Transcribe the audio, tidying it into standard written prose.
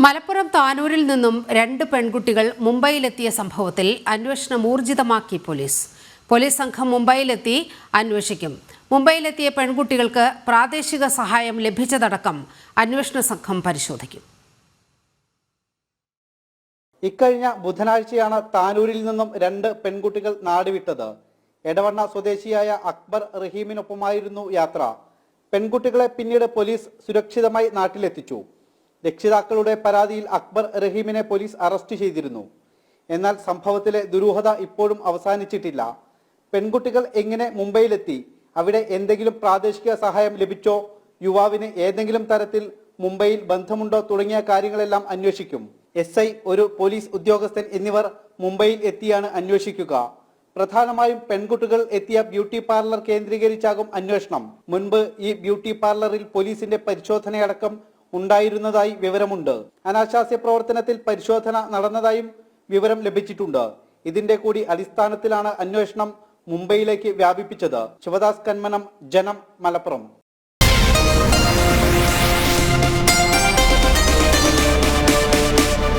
മലപ്പുറം താനൂരിൽ നിന്നും 2 പെൺകുട്ടികൾ മുംബൈയിലെത്തിയ സംഭവത്തിൽ അന്വേഷണം ഊർജിതമാക്കി പോലീസ്. പോലീസ് സംഘം മുംബൈയിലെത്തി അന്വേഷിക്കും. മുംബൈയിലെത്തിയ പെൺകുട്ടികൾക്ക് പ്രാദേശിക സഹായം ലഭിച്ചതടക്കം അന്വേഷണ സംഘം പരിശോധിക്കും. ഇക്കഴിഞ്ഞ ബുധനാഴ്ചയാണ് താനൂരിൽ നിന്നും 2 പെൺകുട്ടികൾ നാടുവിട്ടത്. എടവണ്ണ സ്വദേശിയായ അക്ബർ റഹീമിനൊപ്പമായിരുന്നു യാത്ര. പെൺകുട്ടികളെ പിന്നീട് പോലീസ് സുരക്ഷിതമായി നാട്ടിലെത്തിച്ചു. രക്ഷിതാക്കളുടെ പരാതിയിൽ അക്ബർ റഹീമിനെ പോലീസ് അറസ്റ്റ് ചെയ്തിരുന്നു. എന്നാൽ സംഭവത്തിലെ ദുരൂഹത ഇപ്പോഴും അവസാനിച്ചിട്ടില്ല. പെൺകുട്ടികൾ എങ്ങനെ മുംബൈയിലെത്തി? അവിടെ എന്തെങ്കിലും പ്രാദേശിക സഹായം ലഭിച്ചോ? യുവാവിന് ഏതെങ്കിലും തരത്തിൽ മുംബൈയിൽ ബന്ധമുണ്ടോ? തുടങ്ങിയ കാര്യങ്ങളെല്ലാം അന്വേഷിക്കും. SI, ഒരു പോലീസ് ഉദ്യോഗസ്ഥൻ എന്നിവർ മുംബൈയിൽ എത്തിയാണ് അന്വേഷിക്കുക. പ്രധാനമായും പെൺകുട്ടികൾ എത്തിയ ബ്യൂട്ടി പാർലർ കേന്ദ്രീകരിച്ചാകും അന്വേഷണം. മുൻപ് ഈ ബ്യൂട്ടി പാർലറിൽ പോലീസിന്റെ പരിശോധനയടക്കം ഉണ്ടായിരുന്നതായി വിവരമുണ്ട്. അനാശാസ്യ പ്രവർത്തനത്തിൽ പരിശോധന നടന്നതായും വിവരം ലഭിച്ചിട്ടുണ്ട്. ഇതിന്റെ കൂടി അടിസ്ഥാനത്തിലാണ് അന്വേഷണം മുംബൈയിലേക്ക് വ്യാപിപ്പിച്ചത്. ശിവദാസ് കന്മനം, ജനം, മലപ്പുറം.